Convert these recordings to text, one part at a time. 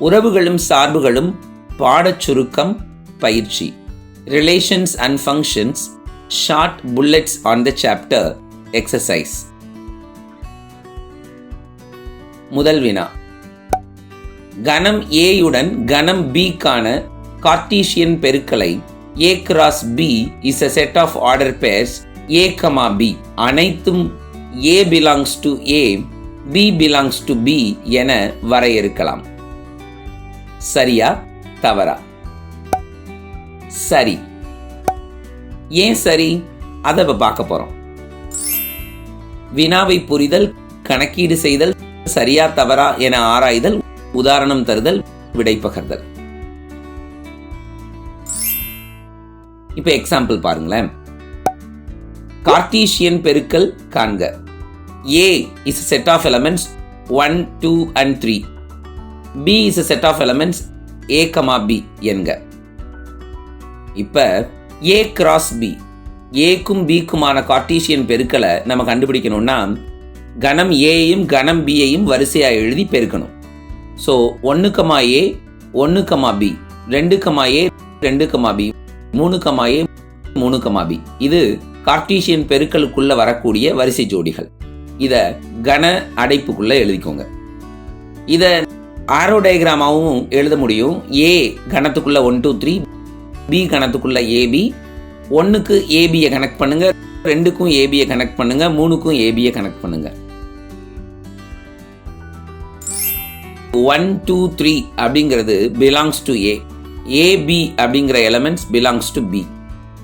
உறவுகளும் சார்புகளும் பாடச் சுருக்கம் பயிற்சி. Relations and functions, short bullets on the chapter exercise. முதல் வினா. கணம் ஏயுடன் கணம் பிக்கான கார்ட்டீசியன் பெருக்கலை A cross B is a set of order pairs A, B. அனைத்தும் A belongs to A, B belongs to B என வரையறுக்கலாம். சரியா தவறா? சரி. ஏன் சரி? அதை பார்க்க போறோம். வினாவை புரிதல், கணக்கீடு செய்தல், சரியா தவறா என ஆராய்தல், உதாரணம் தருதல், விடை பகர்தல். இப்ப எக்ஸாம்பிள் பாருங்களேன். கார்ட்டீசியன் பெருக்கல் காண்க. A is a set of elements 1, 2 and 3. B is a set of elements A, B என்க. இப்ப A cross B, Aக்கும் Bக்குமான கார்ட்டீசியன் பெருக்கலை நம்ம கண்டுபிடிக்கணும்னா கணம் Aயும் கணம் Bயையும் வரிசையா எழுதி பெருக்கணும். So 1, A 1, B, 2, A 2, B, 3, A 3, B. இது கார்ட்டீசியன் பெருக்கலுக்குள்ள வரக்கூடிய வரிசை ஜோடிகள். இத கன அடைப்புக்குள்ள எழுதிக்கோங்க. இத ஆரோ டயக்ராமாவும் எழுத முடியும். A கணத்துக்குள்ள 1, 2, 3, B கணத்துக்குள்ள AB, 1க்கு ABயை கனெக்ட் பண்ணுங்க, 2க்கும் ABயை கனெக்ட் பண்ணுங்க, 3க்கும் ABயை கனெக்ட் பண்ணுங்க. 1, 2, 3 அப்படிங்கிறது பிலாங்ஸ் டு A, AB அப்படிங்கிற எலமெண்ட்ஸ் பிலாங்ஸ் டு B.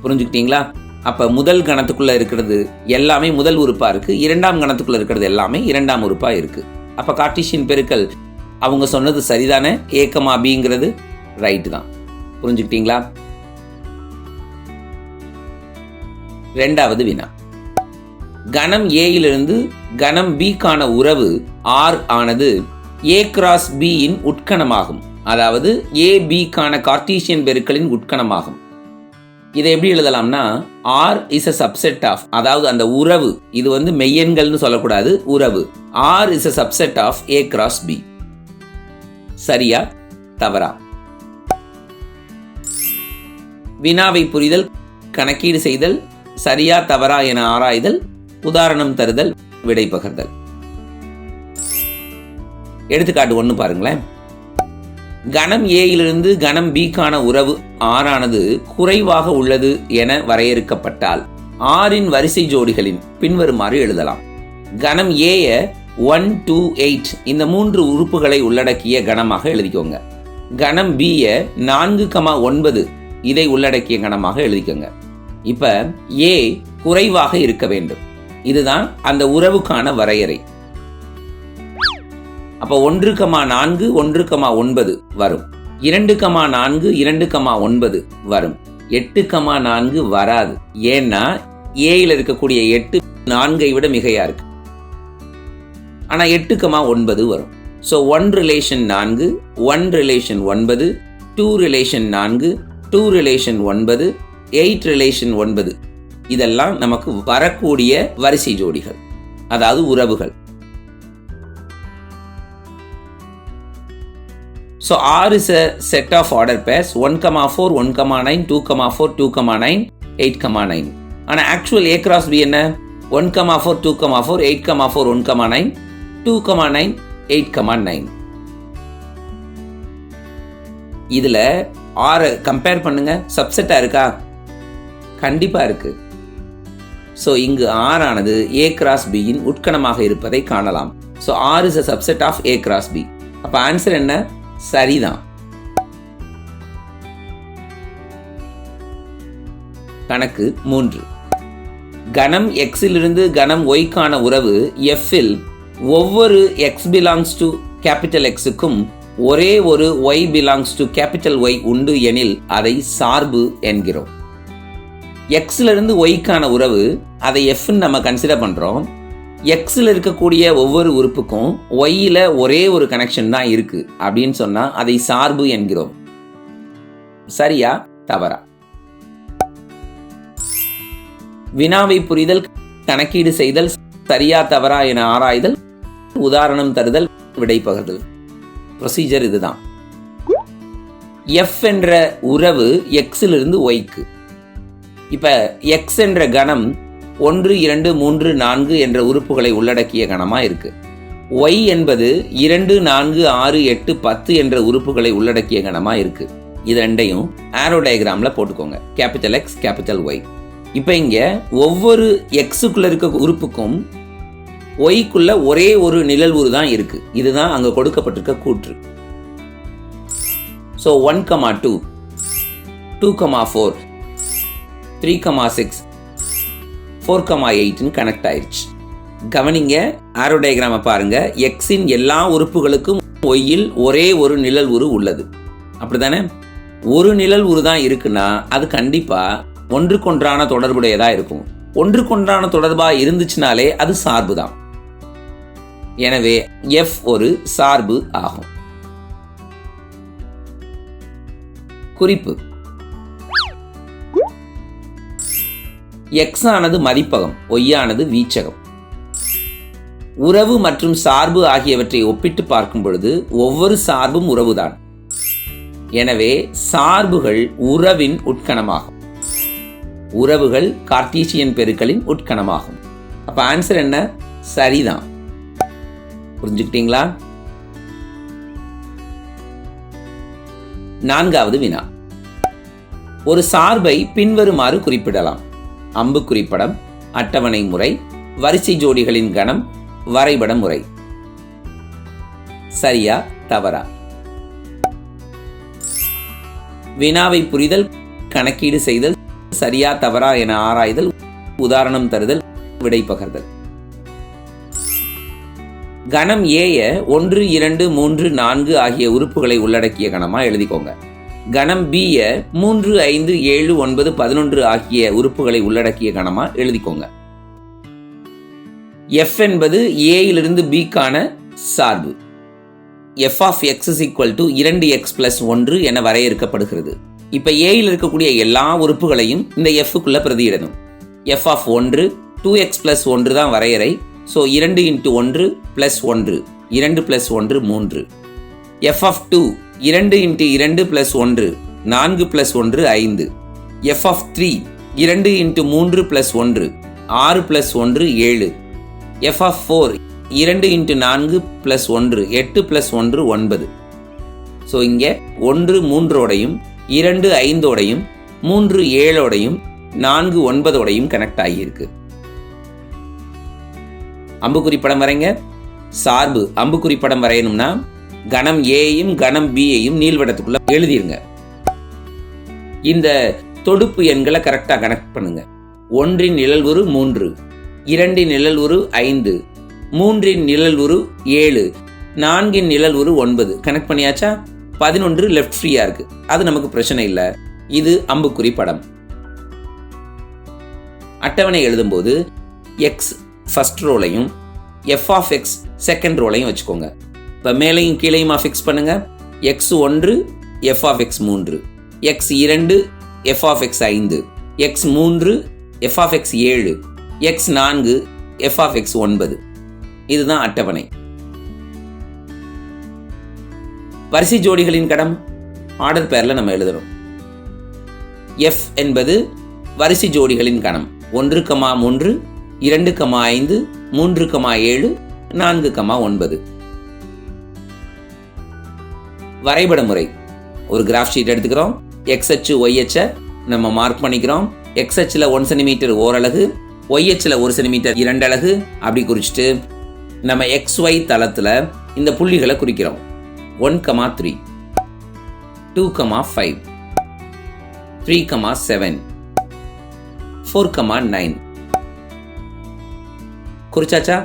புரிஞ்சுக்கிட்டீங்களா? அப்ப முதல் கணத்துக்குள்ள இருக்கிறது எல்லாமே முதல் உறுப்பா இருக்கு, இரண்டாம் கணத்துக்குள்ள இருக்கிறது எல்லாமே இரண்டாம் உறுப்பா இருக்கு. அப்ப கார்ட்டீசியன் பெருக்கல் அவங்க சொன்னது சரிதானே? A, Bங்கிறது ரைட் தான். புரிஞ்சுக்கிட்டீங்களா? இரண்டாவது வினா. கணம் ஏயிலிருந்து கணம் பிக்கான உறவு R ஆனது A கிராஸ் B இன் உட்கணமாகும். அதாவது A, Bக்கான கார்ட்டீசியன் பெருக்கலின் உட்கணமாகும். இதை எப்படி எழுதலாம்னா R is a subset of, அதாவது அந்த உறவு, இது மெய்யெண்கள்னு சொல்லக்கூடாது, உறவு. R is a subset of A cross B. சரியா தவறா? வினாவை புரிதல், கணக்கீடு செய்தல், சரியா தவறா என ஆராய்தல், உதாரணம் தருதல், விடை பகர்தல். எடுத்துக்காட்டு 1 பாருங்களேன். கணம் ஏயிலிருந்து கணம் பிக்கான உறவு R ஆனது குறைவாக உள்ளது என வரையறுக்கப்பட்டால் ஆரின் வரிசை ஜோடிகளின் பின்வருமாறு எழுதலாம். கணம் ஏய 1, 2, 8 இந்த 3 உறுப்புகளை உள்ளடக்கிய கணமாக எழுதிக்கோங்க. கணம் பிய 4, 9 இதை உள்ளடக்கிய கணமாக எழுதிக்கோங்க. இப்ப A குறைவாக இருக்க வேண்டும். இதுதான் அந்த உறவுக்கான வரையறை. அப்ப 1, 4, 1, 9 வரும். 2, 4, 2, 9 வரும். 8, 4 வராது. ஏன்னா ஏயில் இருக்கக்கூடிய 8 4ஐ விட மிகையா இருக்கு. ஆனா 8, 9 வரும். So 1 relation 4, 1 relation 9, 2 relation 4, 2 relation 9, 8 relation 9 இதெல்லாம் நமக்கு வரக்கூடிய வரிசை ஜோடிகள், அதாவது உறவுகள். So R is a set of order pairs 1, 4, 1, 9, 2, 4, 2, 9, 8, 9. ஆனா actual A cross B என்ன? 1, 4, 2, 4, 8, 4, 1, 9, 2, 9, 8, 9. இதுல R கம்பேர் பண்ணுங்க, சப்செட்டா இருக்கா? கண்டிப்பா இருக்கு. So இங்கு R ஆனது A cross B இன் உட்கணமாக இருப்பதை காணலாம். So R is a subset of A cross B. அப்ப ஆன்சர் என்ன? சரிதான். கணக்கு 3. கணம் X இலிருந்து கணம் Yக்கான உறவு F இல் ஒவ்வொரு X belongs to capital Xக்கும் ஒரே ஒரு Y belongs to capital Y உண்டு எனில் அதை சார்பு என்கிறோம். X இலிருந்து Yக்கான உறவு, அதை F நம்ம கன்சிடர் பண்றோம். எக்ஸில் இருக்கக்கூடிய ஒவ்வொரு உறுப்புக்கும் ஒய்யில் ஒரே ஒரு கனெக்ஷன் தான் இருக்கு அப்படின்னு சொன்னா அதை சார்பு என்கிறோம். சரியா தவறா? வினாவை புரிதல், கணக்கீடு செய்தல், சரியா தவறா என ஆராய்தல், உதாரணம் தருதல், விடை பகர்தல். ப்ரொசீஜர் இதுதான். எஃப் என்ற உறவு எக்ஸிலிருந்து ஒய்க்கு. இப்போ எக்ஸ் என்ற கணம் 1, 2, 3, 4 என்ற உறுப்புகளை உள்ளடக்கிய கணமாக இருக்கு. ஒய் என்பது 2, 4, 6, 8, 10 என்ற உறுப்புகளை உள்ளடக்கிய கணமாக இருக்கு. இது ரெண்டையும் ஆரோ டயக்ராம்ல போட்டுக்கோங்க. Capital X, capital Y. இப்போ இங்க ஒவ்வொரு எக்ஸுக்குள்ள இருக்க உறுப்புக்கும் ஒய்க்குள்ள ஒரே ஒரு நிழல் உரு தான் இருக்கு. இதுதான் அங்க கொடுக்கப்பட்டிருக்க கூற்று. ஸோ 1,2, 2,4, 3,6, 4,8 கனெக்ட் ஆயிடுச்சு. கவனிங்க, ஆரோ டயக்ராமை பாருங்க. எக்ஸின் எல்லா உறுப்புகளுக்கும் ஒய்யில் ஒரே ஒரு நிழல் உரு உள்ளது. அப்படிதானே? ஒரு நிழல் உரு தான் இருக்குன்னா அது கண்டிப்பா ஒன்றுக்கொன்றான தொடர்புடையதா இருக்கும். ஒன்றுக்கொன்றான தொடர்பா இருந்துச்சுனாலே அது சார்பு தான். எனவே எஃப் ஒரு சார்பு ஆகும். குறிப்பு: எக்ஸ் ஆனது மதிப்பகம், ஒய் ஆனது வீச்சகம். உறவு மற்றும் சார்பு ஆகியவற்றை ஒப்பிட்டு பார்க்கும் பொழுது ஒவ்வொரு சார்பும் உறவுதான். எனவே சார்புகள் உறவின் உட்கணமாகும். உறவுகள் கார்ட்டீசியன் பெருக்கலின் உட்கணமாகும். அப்ப ஆன்சர் என்ன? சரிதான். புரிஞ்சுக்கிட்டீங்களா? 4வது வினா. ஒரு சார்பை பின்வருமாறு குறிப்பிடலாம்: அம்புக்குறி படம், அட்டவணை முறை, வரிசை ஜோடிகளின் கணம், வரைபட முறை. சரியா தவறா? வினாவை புரிதல், கணக்கீடு செய்தல், சரியா தவறா என ஆராய்தல், உதாரணம் தருதல், விடை பகர்தல். கணம் ஏய 1, 2, 3, 4 ஆகிய உறுப்புகளை உள்ளடக்கிய கணமா எழுதிக்கோங்க. கணம் பிய 3, 5, 7, 9, 11 ஆகிய உறுப்புகளை உள்ளடக்கிய கணமா எழுதிக்கோங்க. எஃப் என்பது ஏயிலிருந்து பிக்கான சார்பு. f of x is equal to 2x plus 1 என வரையறுக்கப்படுகிறது. இப்ப ஏயில் இருக்கக்கூடிய எல்லா உறுப்புகளையும் இந்த எஃப்க்குள்ள பிரதியிடணும். f of 1 2x plus 1 தான் வரையறை. So 2 into 1 plus 1, 2 plus 1 3. f of 2 2 into 2 plus 1, 4 plus 1 5. f of 3 2 into 3 plus 1, 6 plus 1 7. f of 4 2 into 4 plus 1, 8 plus 1 9. So இங்கே 1 3ஓடையும் 2 5ஓடையும் 3 7ஓடையும் 4 9ஓடையும் கனெக்ட் ஆகியிருக்கு. அம்புக்குறி படம் வரைங்க. சார்பு அம்புக்குறி படம் வரையணும்னா கணம் ஏயையும் கணம் பியையும் நீள்வட்டத்துக்குள்ள எழுதிருங்க. இந்த தொடுப்பு எண்களை கரெக்டாக கனெக்ட் பண்ணுங்க. 1இன் நிழல் உரு 3, 2இன் நிழல் உரு 5, 3இன் நிழல் உரு 7, 4இன் நிழல் உரு 9. கனெக்ட் பண்ணியாச்சா? 11 லெஃப்ட் ஃப்ரீயா இருக்கு. அது நமக்கு பிரச்சனை இல்லை. இது அம்புக்குறி படம். அட்டவணை எழுதும்போது எக்ஸ் ஃபர்ஸ்ட் ரோலையும் எஃப் ஆஃப் எக்ஸ் செகண்ட் ரோலையும் வச்சுக்கோங்க. இப்போ மேலையும் கீழையுமா ஃபிக்ஸ் பண்ணுங்க. X 1 F of X 3, X 2 F of X 5, X 3 F of X 7, X 4 F of X 9. இதுதான் அட்டவணை. வரிசை ஜோடிகளின் கடம் ஆர்டர் பேர்ல நம்ம எழுதுறோம். எஃப் என்பது வரிசை ஜோடிகளின் கணம். 1,3, 2,5, 3,7, 4,9. வரைபட முறை. ஒரு கிராஃப் ஷீட் எடுத்துக்கிறோம். எக்ஸ் அச்சு ஒய் அச்சை நம்ம மார்க் பண்ணிக்கிறோம். எக்ஸ் அச்சில் 1 சென்டிமீட்டர் ஓரலகு, ஒய் அச்சில் 1 சென்டிமீட்டர் 2 அலகு அப்படி குறிச்சிட்டு நம்ம XY தளத்தில் இந்த புள்ளிகளை குறிக்கிறோம். 1,3, 2,5, 3,7, 4,9. குறிச்சாச்சா?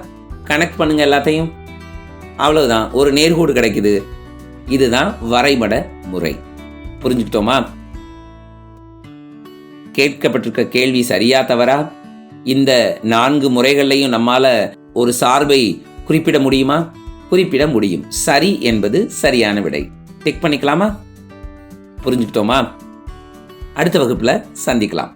கனெக்ட் பண்ணுங்க எல்லாத்தையும். அவ்வளவுதான், ஒரு நேர்கோடு கிடைக்குது. இதுதான் வரைபட முறை. புரிஞ்சுக்கிட்டோமா? கேட்கப்பட்டிருக்க கேள்வி சரியா தவறா? இந்த 4 முறைகள்லையும் நம்மால ஒரு சார்பை குறிப்பிட முடியுமா? குறிப்பிட முடியும். சரி என்பது சரியான விடை. டிக் பண்ணிக்கலாமா? புரிஞ்சுக்கிட்டோமா? அடுத்த வகுப்புல சந்திக்கலாம்.